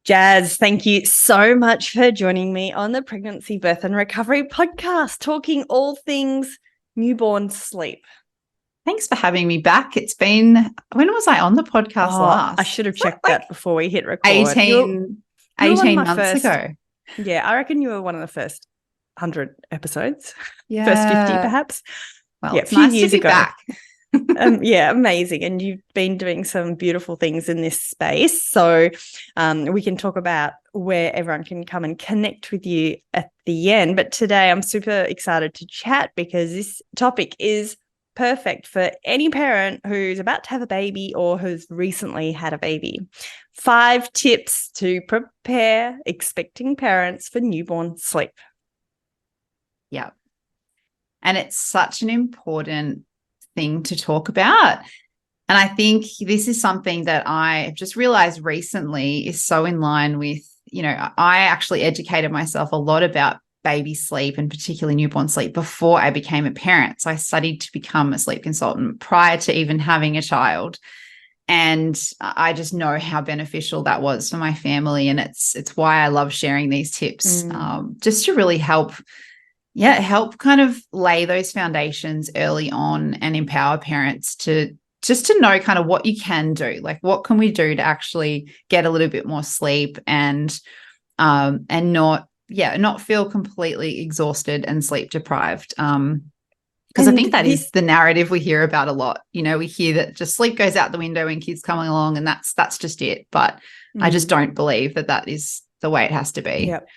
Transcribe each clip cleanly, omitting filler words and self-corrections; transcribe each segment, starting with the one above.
Jazz, thank you so much for joining me on the Pregnancy, Birth and Recovery podcast, talking all things newborn sleep. Thanks for having me back. It's been, when was I on the podcast last? I should have checked that before we hit record. 18 months ago. Yeah, I reckon you were one of the first 100 episodes. Yeah. First 50 perhaps. Well, it's nice to be back. Yeah, amazing. And you've been doing some beautiful things in this space. So we can talk about where everyone can come and connect with you at the end. But today I'm super excited to chat because this topic is perfect for any parent who's about to have a baby or who's recently had a baby. 5 tips to prepare expecting parents for newborn sleep. Yeah. And it's such an important thing to talk about. And I think this is something that I just realized recently is so in line with, I actually educated myself a lot about baby sleep and particularly newborn sleep before I became a parent. So I studied to become a sleep consultant prior to even having a child. And I just know how beneficial that was for my family. And it's why I love sharing these tips, just to really help kind of lay those foundations early on and empower parents to know kind of what you can do, like what can we do to actually get a little bit more sleep and not feel completely exhausted and sleep deprived. Because I think that is the narrative we hear about a lot. We hear that just sleep goes out the window when kids coming along and that's just it. But I just don't believe that is the way it has to be. Yep.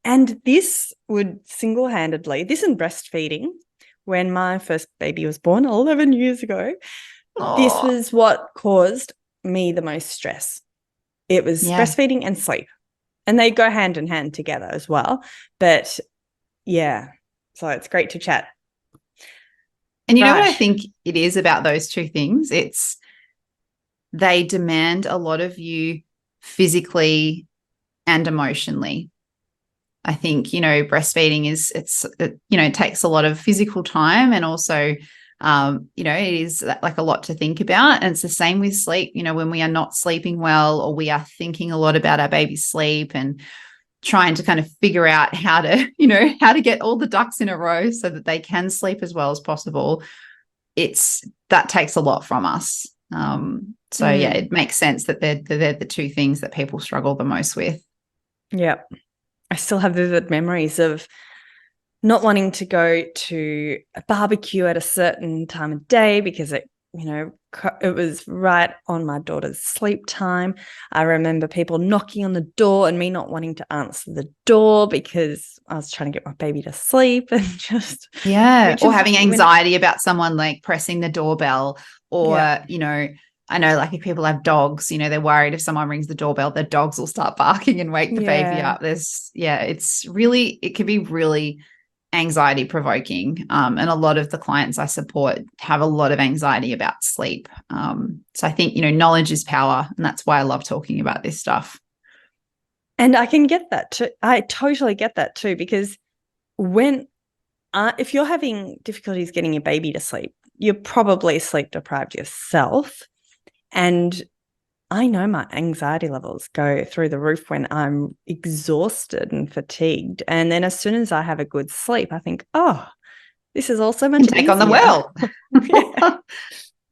And this would single-handedly, this and breastfeeding, when my first baby was born 11 years ago, this was what caused me the most stress. It was breastfeeding and sleep. And they go hand in hand together as well. But, yeah, so it's great to chat. And you know what I think it is about those two things? They demand a lot of you physically and emotionally. I think, breastfeeding it takes a lot of physical time and also, it is like a lot to think about. And it's the same with sleep. When we are not sleeping well or we are thinking a lot about our baby's sleep and trying to kind of figure out how to get all the ducks in a row so that they can sleep as well as possible. That takes a lot from us. It makes sense that they're the two things that people struggle the most with. Yeah. I still have vivid memories of not wanting to go to a barbecue at a certain time of day because it was right on my daughter's sleep time. I remember people knocking on the door and me not wanting to answer the door because I was trying to get my baby to sleep and just or having anxiety about someone like pressing the doorbell or I know, like, if people have dogs, they're worried if someone rings the doorbell, their dogs will start barking and wake the baby up. It can be really anxiety provoking. And a lot of the clients I support have a lot of anxiety about sleep. So I think, knowledge is power, and that's why I love talking about this stuff. And I can get that too. I totally get that too, because if you're having difficulties getting your baby to sleep, you're probably sleep deprived yourself. And I know my anxiety levels go through the roof when I'm exhausted and fatigued. And then as soon as I have a good sleep, I think, this is all so much easier. Take on the world.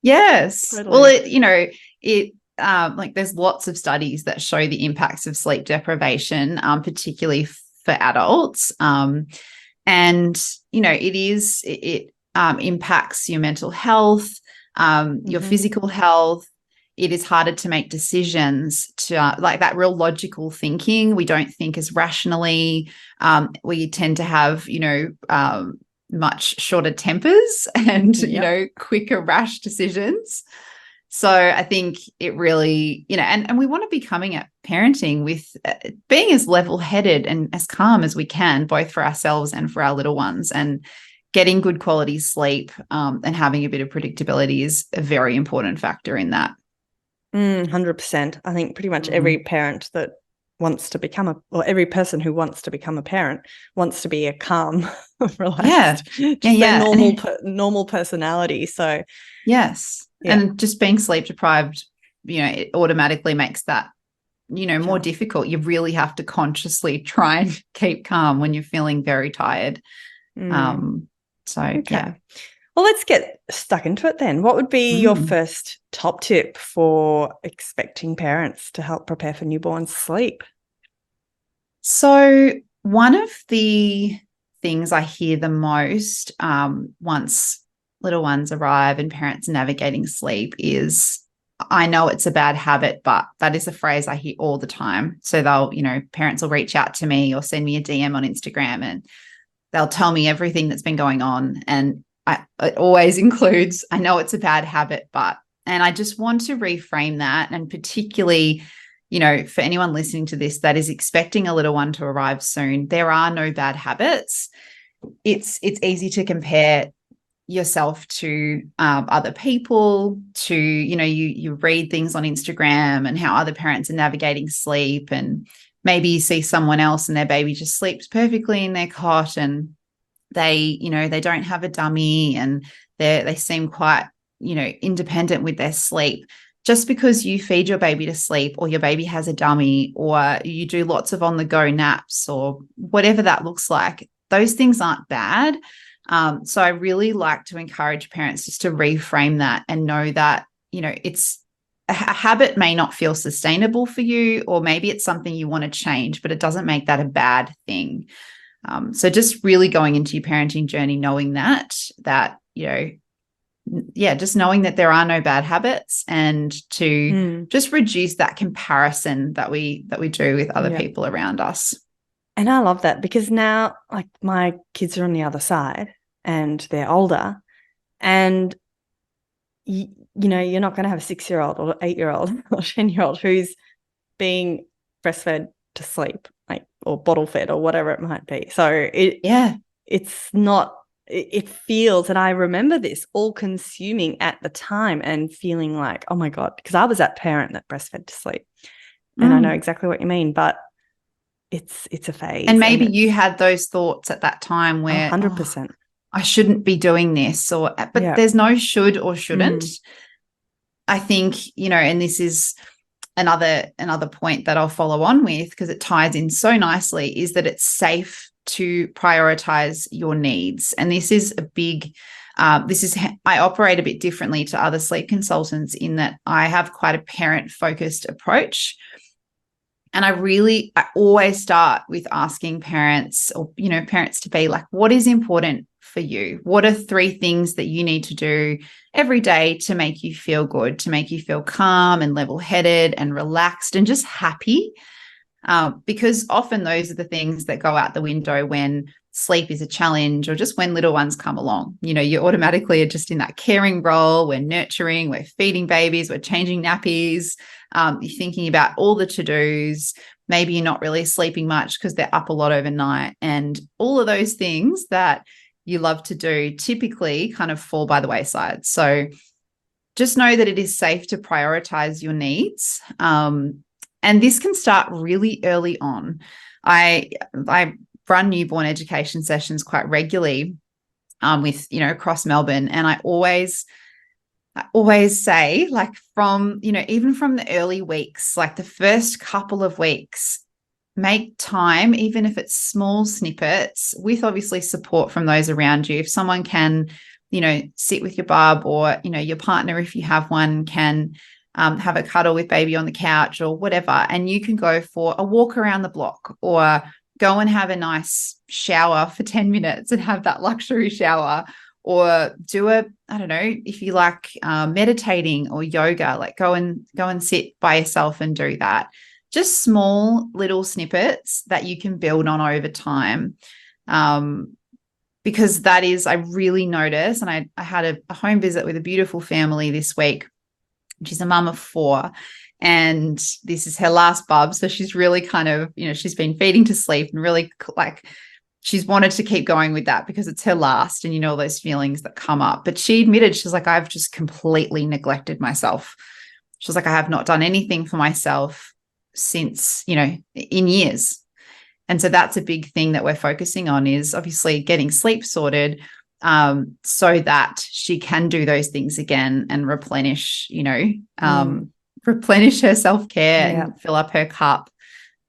Yes. Totally. Well, there's lots of studies that show the impacts of sleep deprivation, particularly for adults. It impacts your mental health, your physical health. It is harder to make decisions to like that real logical thinking. We don't think as rationally. We tend to have, much shorter tempers and, quicker rash decisions. So I think it really, and we want to be coming at parenting with being as level-headed and as calm as we can, both for ourselves and for our little ones. And getting good quality sleep and having a bit of predictability is a very important factor in that. 100%. I think pretty much every parent that wants to become every person who wants to become a parent wants to be a calm, relaxed, normal personality. So yes. Yeah. And just being sleep deprived, it automatically makes that more difficult. You really have to consciously try and keep calm when you're feeling very tired. Okay. Yeah. Well, let's get stuck into it then. What would be your first top tip for expecting parents to help prepare for newborn sleep? So one of the things I hear the most once little ones arrive and parents navigating sleep is, I know it's a bad habit, but that is a phrase I hear all the time. So parents will reach out to me or send me a DM on Instagram and they'll tell me everything that's been going on. And it always includes, I know it's a bad habit, and I just want to reframe that. And particularly, for anyone listening to this that is expecting a little one to arrive soon, there are no bad habits. It's easy to compare yourself to other people, to, you read things on Instagram and how other parents are navigating sleep, and maybe you see someone else and their baby just sleeps perfectly in their cot and they don't have a dummy and they seem quite, independent with their sleep. Just because you feed your baby to sleep or your baby has a dummy or you do lots of on the go naps or whatever that looks like, those things aren't bad. So I really like to encourage parents just to reframe that and know that, it's a habit may not feel sustainable for you, or maybe it's something you want to change, but it doesn't make that a bad thing. So just really going into your parenting journey, knowing that, just knowing that there are no bad habits, and to just reduce that comparison that we do with other people around us. And I love that, because now, like, my kids are on the other side and they're older, and you're not going to have a 6-year-old or 8-year-old or 10-year-old who's being breastfed to sleep, like, or bottle fed or whatever it might be. So it's not, it feels, and I remember this, all consuming at the time and feeling like, oh my God, because I was that parent that breastfed to sleep. And I know exactly what you mean, but it's a phase. And maybe you had those thoughts at that time where 100%. I shouldn't be doing this, but there's no should or shouldn't. I think, and this is another point that I'll follow on with, because it ties in so nicely, is that it's safe to prioritize your needs. And this is a big, I operate a bit differently to other sleep consultants in that I have quite a parent-focused approach. And I always start with asking parents, or, parents to be like, what is important for you? What are 3 things that you need to do every day to make you feel good, to make you feel calm and level-headed and relaxed and just happy? Because often those are the things that go out the window when sleep is a challenge, or just when little ones come along. You automatically are just in that caring role. We're nurturing, we're feeding babies, we're changing nappies. You're thinking about all the to-dos. Maybe you're not really sleeping much because they're up a lot overnight. And all of those things that you love to do typically kind of fall by the wayside. So just know that it is safe to prioritize your needs. And this can start really early on. I run newborn education sessions quite regularly with, across Melbourne. And I always say, like, from, even from the early weeks, like the first couple of weeks, make time, even if it's small snippets, with obviously support from those around you. If someone can, sit with your bub, or, your partner, if you have one, can have a cuddle with baby on the couch or whatever. And you can go for a walk around the block, or go and have a nice shower for 10 minutes and have that luxury shower, or do I don't know, if you like meditating or yoga, like go and sit by yourself and do that. Just small little snippets that you can build on over time. Because that is, I really notice, and I had a home visit with a beautiful family this week. She's a mum of 4, and this is her last bub. So she's really kind of, she's been feeding to sleep, and really, like, she's wanted to keep going with that because it's her last, and all those feelings that come up. But she admitted, she's like, I've just completely neglected myself. She's like, I have not done anything for myself since, in years. And so that's a big thing that we're focusing on, is obviously getting sleep sorted, so that she can do those things again and replenish replenish her self-care Yeah. and fill up her cup.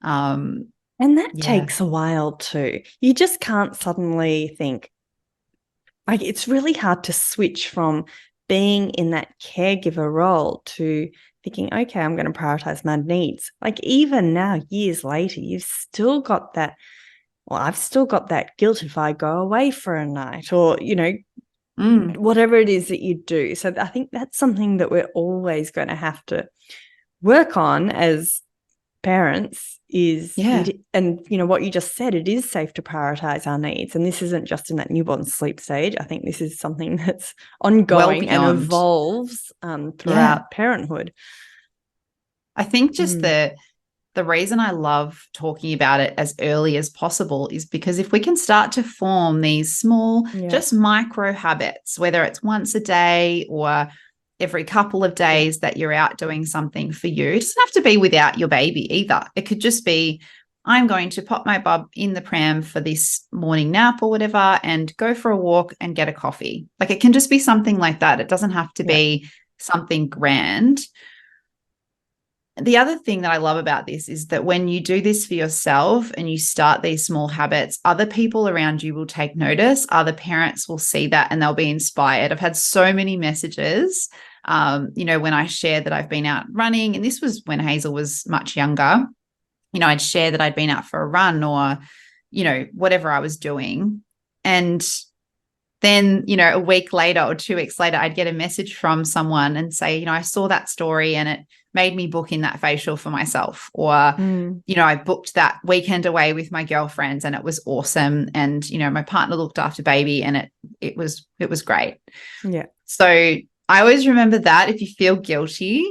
And that Yeah. takes a while too. You just can't suddenly think, like, it's really hard to switch from being in that caregiver role to thinking, okay, I'm going to prioritize my needs. Like, even now, years later, you've still got that, well, I've still got that guilt if I go away for a night or, whatever it is that you do. So I think that's something that we're always going to have to work on as parents is, and what you just said, it is safe to prioritize our needs. And this isn't just in that newborn sleep stage. I think this is something that's ongoing and evolves throughout parenthood. I think just the reason I love talking about it as early as possible is because if we can start to form these small, just micro habits, whether it's once a day or every couple of days that you're out doing something for you, it doesn't have to be without your baby either. It could just be, I'm going to pop my bub in the pram for this morning nap or whatever and go for a walk and get a coffee. Like, it can just be something like that. It doesn't have to be something grand. The other thing that I love about this is that when you do this for yourself and you start these small habits, other people around you will take notice. Other parents will see that and they'll be inspired. I've had so many messages, when I shared that I've been out running, and this was when Hazel was much younger. I'd share that I'd been out for a run or, whatever I was doing. And then, a week later or 2 weeks later, I'd get a message from someone and say, I saw that story and it made me book in that facial for myself. Or, I booked that weekend away with my girlfriends and it was awesome. And, my partner looked after baby and it was great. Yeah. So I always remember that if you feel guilty,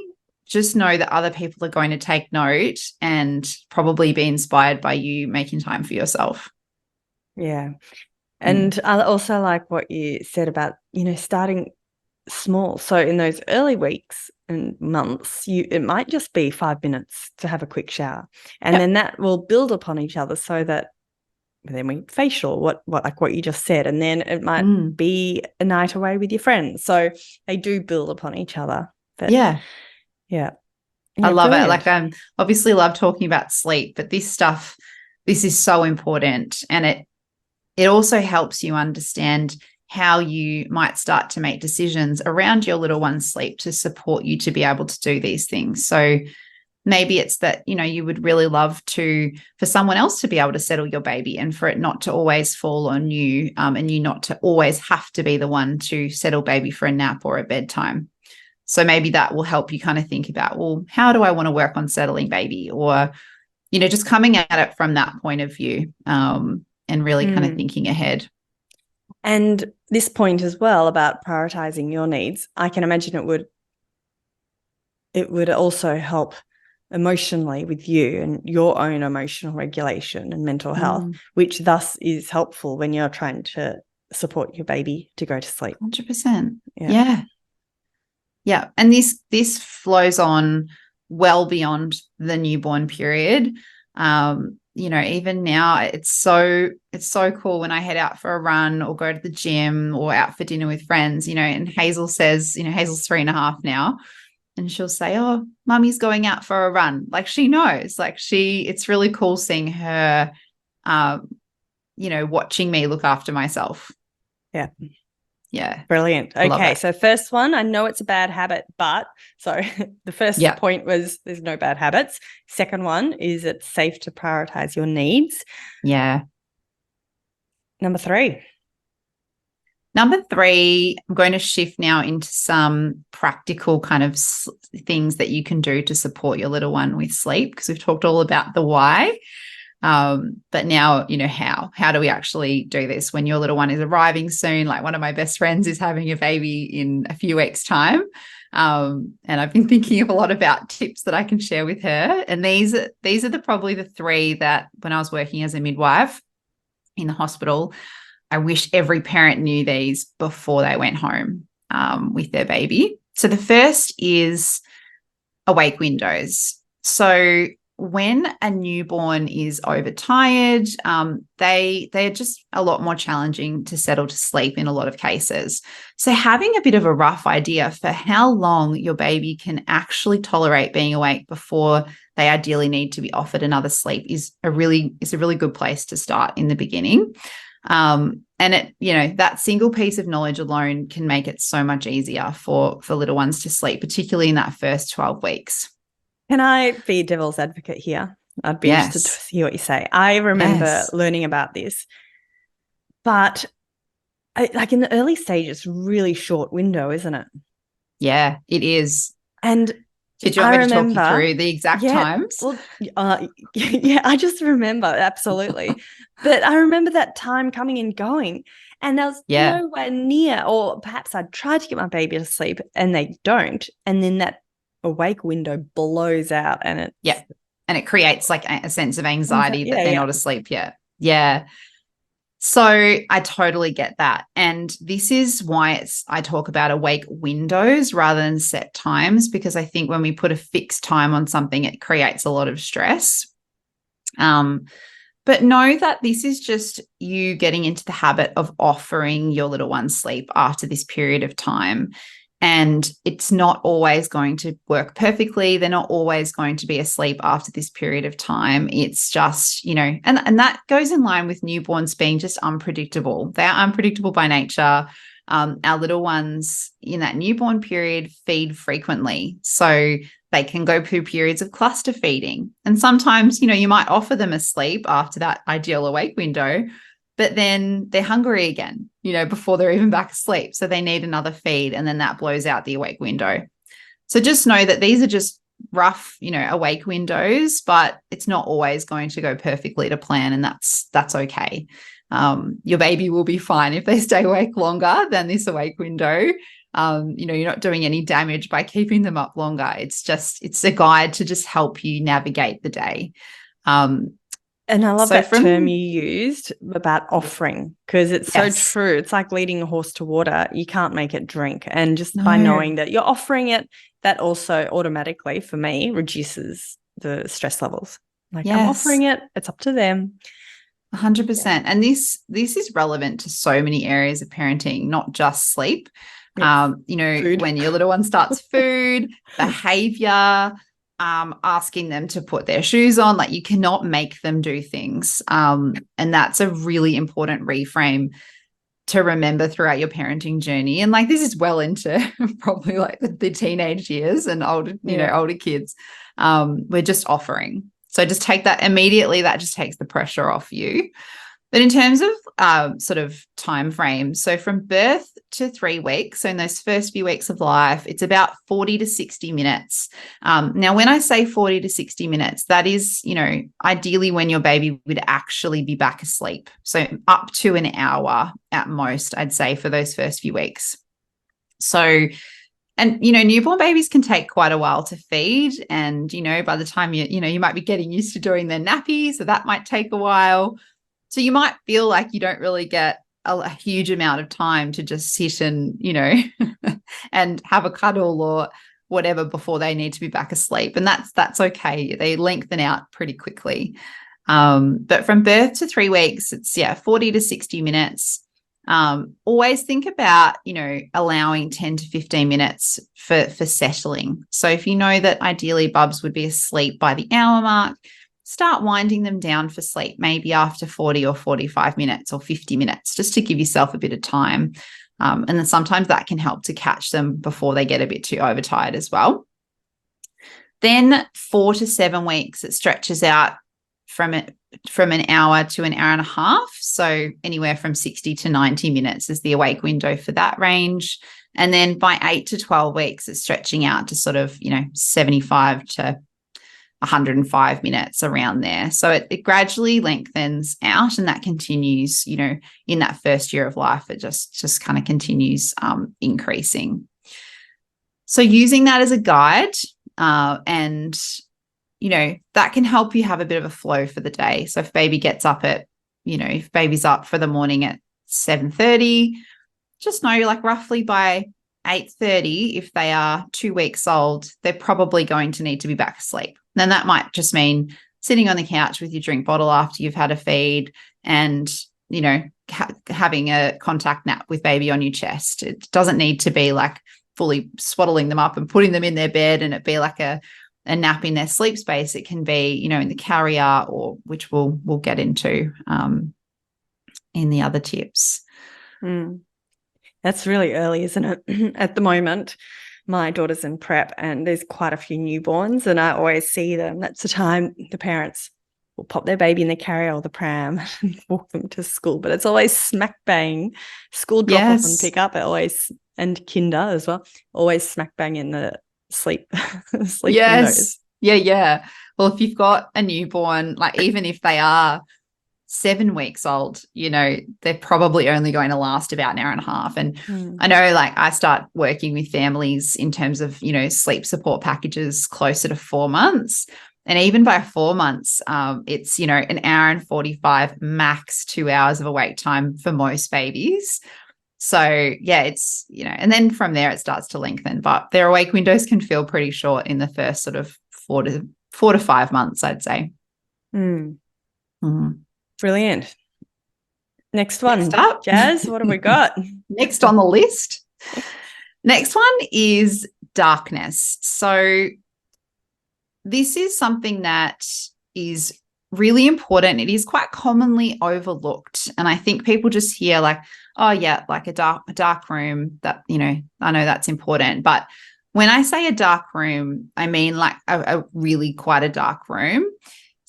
just know that other people are going to take note and probably be inspired by you making time for yourself. Yeah. And I also like what you said about, starting small. So in those early weeks and months, it might just be 5 minutes to have a quick shower. And then that will build upon each other so that then we facial, what like what you just said. And then it might be a night away with your friends. So they do build upon each other. But yeah. I love it. Like, I obviously love talking about sleep, but this is so important. And it also helps you understand how you might start to make decisions around your little one's sleep to support you to be able to do these things. So maybe it's that, you would really love for someone else to be able to settle your baby and for it not to always fall on you, and you not to always have to be the one to settle baby for a nap or at bedtime. So maybe that will help you kind of think about, well, how do I want to work on settling baby? Or, just coming at it from that point of view, and really kind of thinking ahead. And this point as well about prioritizing your needs, I can imagine it would also help emotionally with you and your own emotional regulation and mental health, which thus is helpful when you're trying to support your baby to go to sleep. 100%. Yeah. And this flows on well beyond the newborn period. Even now it's so cool when I head out for a run or go to the gym or out for dinner with friends, and Hazel says, Hazel's 3.5 now, and she'll say, oh, mummy's going out for a run. Like, she knows, like it's really cool seeing her, watching me look after myself. Yeah. Yeah. Brilliant. Okay. So first one, I know it's a bad habit, but so the first point was there's no bad habits. Second one is it's safe to prioritize your needs. Yeah. Number 3, I'm going to shift now into some practical kind of things that you can do to support your little one with sleep, because we've talked all about the why. But now, how do we actually do this when your little one is arriving soon? Like, one of my best friends is having a baby in a few weeks' time. And I've been thinking of a lot about tips that I can share with her. And these are probably the 3 that when I was working as a midwife in the hospital, I wish every parent knew these before they went home with their baby. So the first is awake windows. So when a newborn is overtired, they're just a lot more challenging to settle to sleep in a lot of cases. So having a bit of a rough idea for how long your baby can actually tolerate being awake before they ideally need to be offered another sleep is a really good place to start in the beginning. And that single piece of knowledge alone can make it so much easier for little ones to sleep, particularly in that first 12 weeks. Can I be devil's advocate here? I'd be interested to see what you say. I remember learning about this, but like in the early stages, really short window, isn't it? Yeah, it is. And did you want me to talk you through the exact times? Well, yeah, I just remember, absolutely. But I remember that time coming and going, and I was nowhere near, or perhaps I'd tried to get my baby to sleep and they don't. And then that awake window blows out, and it creates like a sense of anxiety that they're not asleep yet. Yeah. So I totally get that. And this is why I talk about awake windows rather than set times, because I think when we put a fixed time on something, it creates a lot of stress. But know that this is just you getting into the habit of offering your little one sleep after this period of time. And it's not always going to work perfectly. They're not always going to be asleep after this period of time. It's just, and that goes in line with newborns being just unpredictable. They are unpredictable by nature. Our little ones in that newborn period feed frequently. So they can go through periods of cluster feeding. And sometimes, you might offer them a sleep after that ideal awake window, but then they're hungry again, before they're even back asleep. So they need another feed, and then that blows out the awake window. So just know that these are just rough, awake windows, but it's not always going to go perfectly to plan, and that's okay. Your baby will be fine if they stay awake longer than this awake window. You're not doing any damage by keeping them up longer. It's a guide to just help you navigate the day. And I love that term you used about offering, because it's so true. It's like leading a horse to water. You can't make it drink. And just by knowing that you're offering it, that also automatically, for me, reduces the stress levels. Like I'm offering it. It's up to them. 100%. And this is relevant to so many areas of parenting, not just sleep. Food. When your little one starts food, behavior, asking them to put their shoes on, like you cannot make them do things. And that's a really important reframe to remember throughout your parenting journey. And like, this is well into probably like the teenage years and older kids. We're just offering. So just take that immediately. That just takes the pressure off you. But in terms of sort of time frames, so from birth to 3 weeks, so in those first few weeks of life, it's about 40 to 60 minutes. Now, when I say 40 to 60 minutes, that is, ideally when your baby would actually be back asleep. So up to an hour at most, I'd say, for those first few weeks. So, and, newborn babies can take quite a while to feed. And, by the time you might be getting used to doing their nappy, so that might take a while. So you might feel like you don't really get a huge amount of time to just sit and, and have a cuddle or whatever before they need to be back asleep. And that's okay. They lengthen out pretty quickly. But from birth to 3 weeks, it's 40 to 60 minutes. Always think about, allowing 10 to 15 minutes for settling. So if you know that ideally Bubs would be asleep by the hour mark, start winding them down for sleep, maybe after 40 or 45 minutes or 50 minutes, just to give yourself a bit of time. And then sometimes that can help to catch them before they get a bit too overtired as well. Then 4 to 7 weeks, it stretches out from an hour to an hour and a half. So anywhere from 60 to 90 minutes is the awake window for that range. And then by 8 to 12 weeks, it's stretching out to sort of, 75 to 105 minutes around there. So it gradually lengthens out, and that continues, in that first year of life, it just kind of continues increasing. So using that as a guide, and, that can help you have a bit of a flow for the day. So if baby gets up at, if baby's up for the morning at 7:30, just know like roughly by 8:30, if they are 2 weeks old, they're probably going to need to be back asleep. then that might just mean sitting on the couch with your drink bottle after you've had a feed and, you know, having a contact nap with baby on your chest. It doesn't need to be like fully swaddling them up and putting them in their bed and it be like a nap in their sleep space. It can be, you know, in the carrier, or which we'll get into in the other tips. That's really early, isn't it? At the moment, my daughter's in prep and there's quite a few newborns, and I always see them. That's the time the parents will pop their baby in the carrier or the pram and walk them to school. But it's always smack bang, school drop off and pick up. It always, and kinder as well, always smack bang in the sleep windows. Yeah. Well, if you've got a newborn, like even if they are 7 weeks old, you know, they're probably only going to last about an hour and a half. And I know, like, I start working with families in terms of, you know, sleep support packages closer to 4 months. And even by 4 months, it's, you know, an hour and 45, max 2 hours of awake time for most babies. So yeah, it's, you know, and then from there it starts to lengthen, but their awake windows can feel pretty short in the first sort of 4 to 5 months, I'd say. Brilliant. Next one. Next up. Jazz, what have we got? Next on the list. Next one is darkness. So this is something that is really important. It is quite commonly overlooked. And I think people just hear like, oh yeah, like a dark room, that, you know, I know that's important. But when I say a dark room, I mean like a really quite a dark room.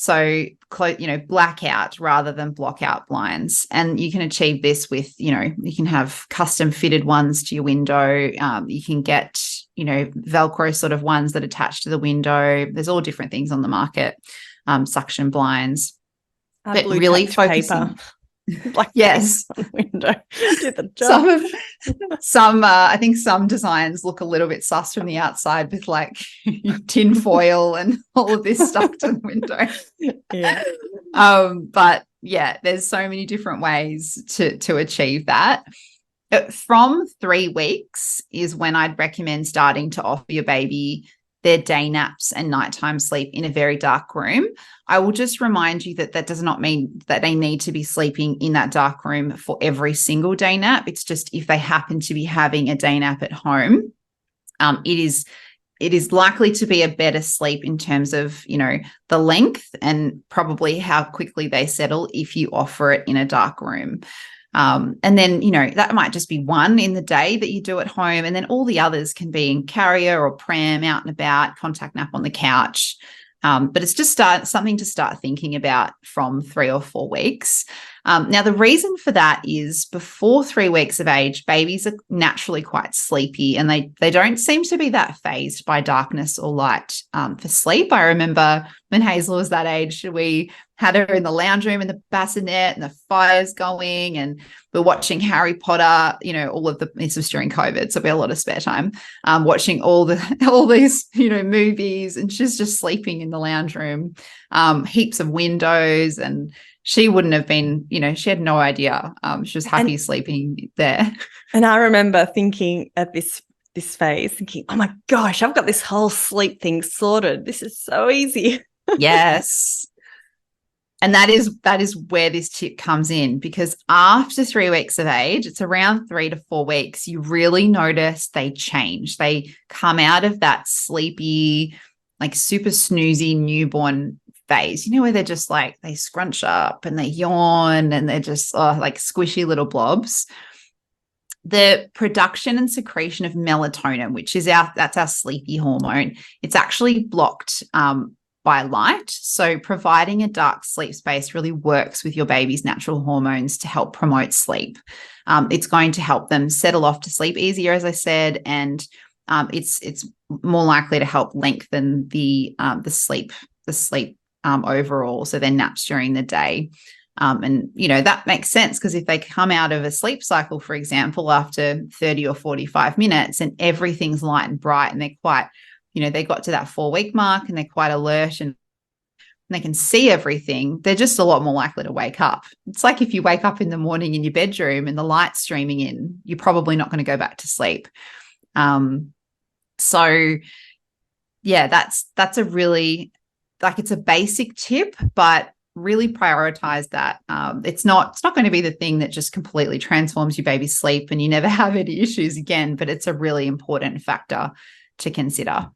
So, you know, blackout rather than block out blinds. And you can achieve this with, you know, you can have custom fitted ones to your window. You can get, you know, Velcro sort of ones that attach to the window. There's all different things on the market, suction blinds. But really focusing. Black yes, on the window. Did the job. I think some designs look a little bit sus from the outside with like tin foil and all of this stuck to the window. Yeah. But yeah, there's so many different ways to achieve that. From 3 weeks is when I'd recommend starting to offer your baby their day naps and nighttime sleep in a very dark room. I will just remind you that does not mean that they need to be sleeping in that dark room for every single day nap. It's just if they happen to be having a day nap at home, it is likely to be a better sleep in terms of, you know, the length and probably how quickly they settle if you offer it in a dark room. And then, you know, that might just be one in the day that you do at home. And then all the others can be in carrier or pram, out and about, contact nap on the couch. But it's just something to start thinking about from 3 or 4 weeks. Now, the reason for that is before 3 weeks of age, babies are naturally quite sleepy and they don't seem to be that phased by darkness or light for sleep. I remember when Hazel was that age, we had her in the lounge room in the bassinet and the fire's going and we're watching Harry Potter, you know, this was during COVID, so we had a lot of spare time, watching all these, you know, movies, and she's just sleeping in the lounge room, heaps of windows, and she wouldn't have been, you know, she had no idea. She was happy sleeping there. And I remember thinking at this phase, thinking, oh my gosh, I've got this whole sleep thing sorted. This is so easy. Yes. And that is where this tip comes in, because after 3 weeks of age, it's around 3 to 4 weeks, you really notice they change. They come out of that sleepy, like super snoozy newborn phase, you know, where they're just like, they scrunch up and they yawn and they're just like squishy little blobs. The production and secretion of melatonin, which is that's our sleepy hormone, it's actually blocked by light. So providing a dark sleep space really works with your baby's natural hormones to help promote sleep. It's going to help them settle off to sleep easier, as I said, and it's more likely to help lengthen the sleep overall, so their naps during the day. And, you know, that makes sense because if they come out of a sleep cycle, for example, after 30 or 45 minutes and everything's light and bright and they're quite, you know, they got to that 4-week mark and they're quite alert and they can see everything, they're just a lot more likely to wake up. It's like if you wake up in the morning in your bedroom and the light's streaming in, you're probably not going to go back to sleep. So yeah, that's a really it's a basic tip, but really prioritize that. It's not going to be the thing that just completely transforms your baby's sleep and you never have any issues again, but it's a really important factor to consider.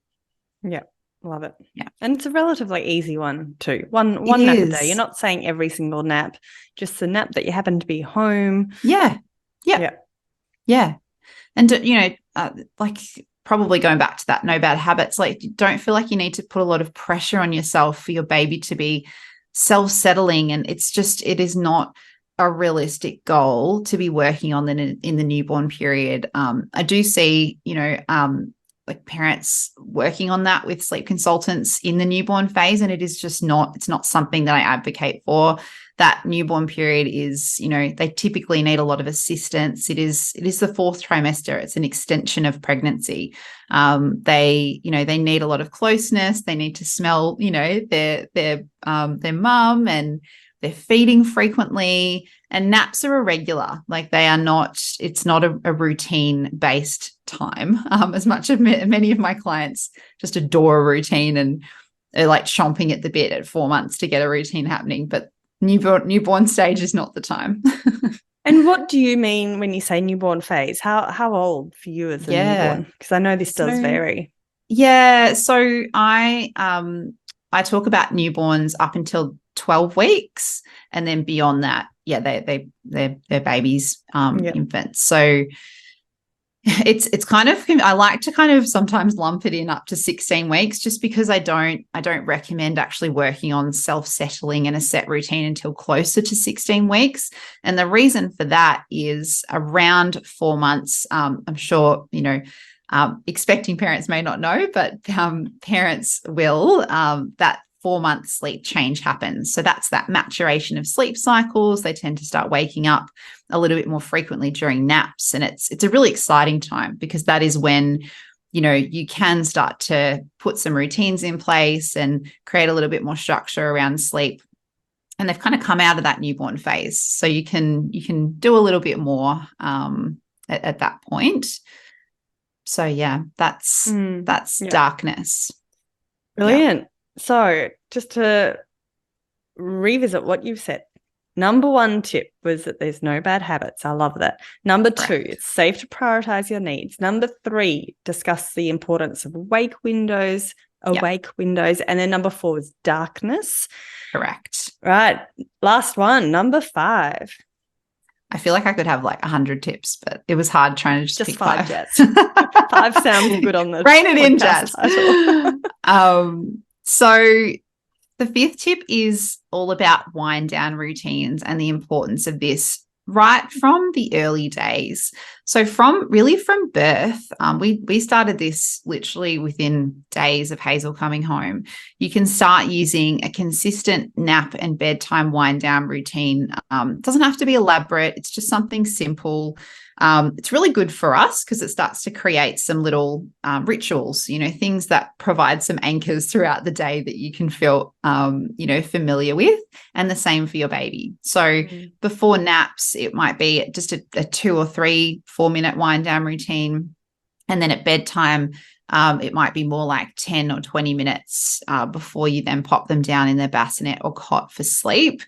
Yeah. Love it. Yeah. And it's a relatively easy one too. One It nap a is. day. You're not saying every single nap, just the nap that you happen to be home. Yeah. Yeah. Yeah. Yeah. And, like probably going back to that no bad habits, like don't feel like you need to put a lot of pressure on yourself for your baby to be self-settling. And it is not a realistic goal to be working on in the newborn period. I do see, like parents working on that with sleep consultants in the newborn phase. And it's not something that I advocate for. That newborn period is, they typically need a lot of assistance. It is the fourth trimester. It's an extension of pregnancy. They need a lot of closeness. They need to smell, their mum, and they're feeding frequently, and naps are irregular. Like it's not a routine based time. As much as many of my clients just adore a routine and they're like chomping at the bit at 4 months to get a routine happening, but newborn stage is not the time. And what do you mean when you say newborn phase? How old for you as a newborn? Because I know this does vary. Yeah. So I talk about newborns up until 12 weeks, and then beyond that, they're babies, infants. So it's kind of, I like to kind of sometimes lump it in up to 16 weeks, just because I don't recommend actually working on self-settling and a set routine until closer to 16 weeks. And the reason for that is around 4 months. I'm sure, expecting parents may not know, but parents will, that 4-month sleep change happens. So that's that maturation of sleep cycles. They tend to start waking up a little bit more frequently during naps. And it's a really exciting time, because that is when, you can start to put some routines in place and create a little bit more structure around sleep. And they've kind of come out of that newborn phase. So you can do a little bit more at that point. So yeah, that's darkness. Brilliant. Yeah. So just to revisit what you've said, number 1 tip was that there's no bad habits. I love that. Number 2, it's safe to prioritize your needs. Number 3, discuss the importance of awake windows. And then number 4 is darkness. Correct. Right. Last one, number 5. I feel like I could have like 100 tips, but it was hard trying to just pick 5. Jess. 5 sounds good on the Rein it in, Jess. So the 5th tip is all about wind down routines and the importance of this right from the early days. So from birth, we started this literally within days of Hazel coming home. You can start using a consistent nap and bedtime wind down routine. It doesn't have to be elaborate. It's just something simple. It's really good for us because it starts to create some little rituals, things that provide some anchors throughout the day that you can feel, familiar with, and the same for your baby. So before naps, it might be just a 2 or 3 4-minute wind down routine. And then at bedtime, it might be more like 10 or 20 minutes before you then pop them down in their bassinet or cot for sleep.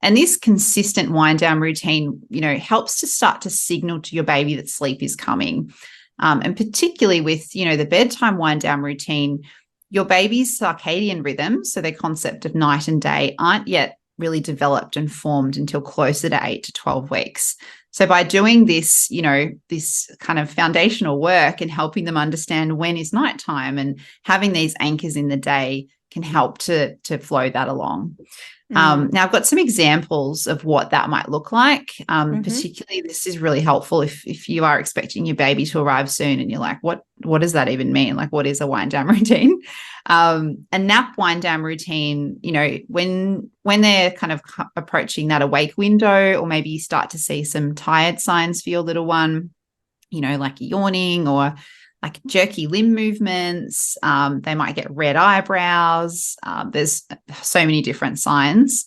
And this consistent wind down routine, helps to start to signal to your baby that sleep is coming. And particularly with, the bedtime wind down routine, your baby's circadian rhythm, so their concept of night and day, aren't yet really developed and formed until closer to 8 to 12 weeks. So by doing this, this kind of foundational work and helping them understand when is nighttime and having these anchors in the day can help to flow that along. Now, I've got some examples of what that might look like. Particularly, this is really helpful if you are expecting your baby to arrive soon and you're like, what does that even mean? Like, what is a wind down routine? A nap wind down routine, when they're kind of approaching that awake window, or maybe you start to see some tired signs for your little one, like yawning or like jerky limb movements. They might get red eyebrows. There's so many different signs.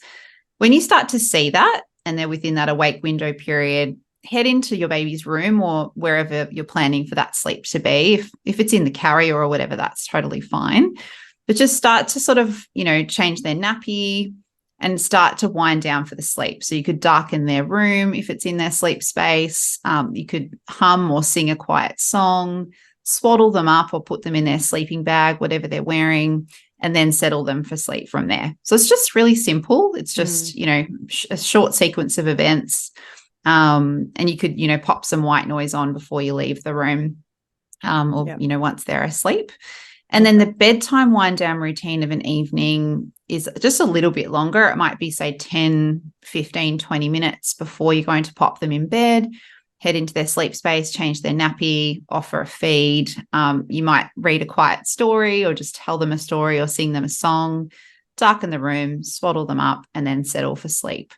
When you start to see that and they're within that awake window period, head into your baby's room or wherever you're planning for that sleep to be. If it's in the carrier or whatever, that's totally fine. but just start to sort of, change their nappy and start to wind down for the sleep. So you could darken their room if it's in their sleep space. You could hum or sing a quiet song, swaddle them up or put them in their sleeping bag, whatever they're wearing, and then settle them for sleep from there. So it's just really simple. It's just, a short sequence of events. And you could, pop some white noise on before you leave the room, once they're asleep. And then the bedtime wind down routine of an evening is just a little bit longer. It might be, say, 10, 15, 20 minutes before you're going to pop them in bed, head into their sleep space, change their nappy, offer a feed. You might read a quiet story or just tell them a story or sing them a song, darken the room, swaddle them up, and then settle for sleep.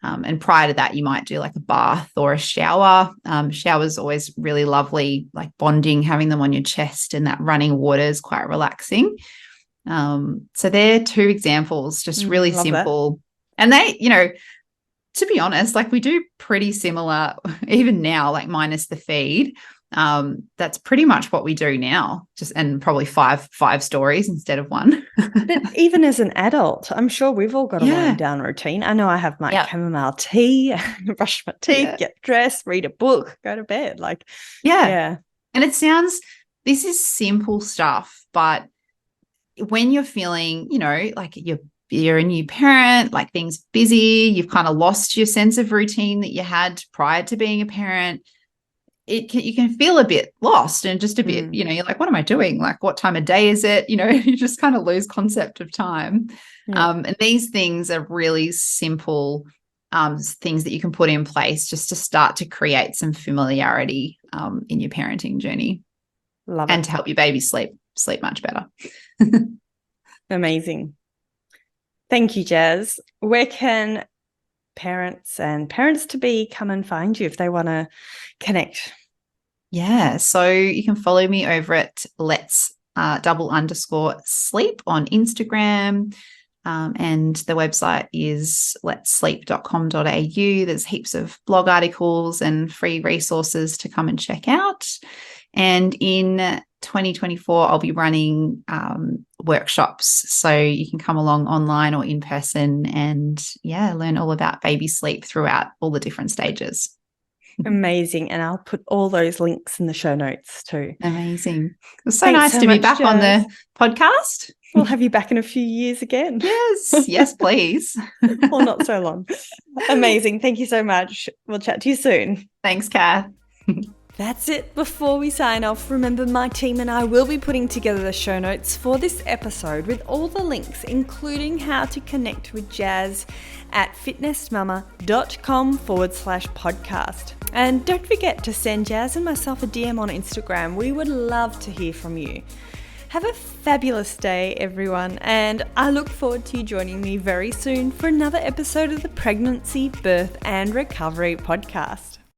And prior to that, you might do like a bath or a shower. Shower's always really lovely, like bonding, having them on your chest, and that running water is quite relaxing. So they're two examples, just really simple. That. And they, to be honest, like we do pretty similar even now, like minus the feed. That's pretty much what we do now, and probably five stories instead of one. But even as an adult, I'm sure we've all got a wind down routine. I know I have my chamomile tea, brush my teeth, get dressed, read a book, go to bed. And this is simple stuff, but when you're feeling, like you're a new parent, like things busy, you've kind of lost your sense of routine that you had prior to being a parent, you can feel a bit lost and just a bit, you're like, what am I doing? Like, what time of day is it? You just kind of lose concept of time. And these things are really simple things that you can put in place just to start to create some familiarity in your parenting journey. Love it. And to help your baby sleep much better. Amazing. Thank you, Jazz. Where can parents and parents to be come and find you if they want to connect? Yeah, so you can follow me over at let's _sleep on Instagram, and the website is letssleep.com.au. There's heaps of blog articles and free resources to come and check out. And in 2024, I'll be running workshops, so you can come along online or in person and learn all about baby sleep throughout all the different stages. Amazing. And I'll put all those links in the show notes too. Amazing. It was so nice to be back on the podcast. We'll have you back in a few years again. Yes, please. Or not so long. Amazing. Thank you so much. We'll chat to you soon. Thanks, Kath. That's it. Before we sign off, remember my team and I will be putting together the show notes for this episode with all the links, including how to connect with Jazz at fitnessmama.com/podcast. And don't forget to send Jazz and myself a DM on Instagram. We would love to hear from you. Have a fabulous day, everyone, and I look forward to you joining me very soon for another episode of the Pregnancy, Birth and Recovery podcast.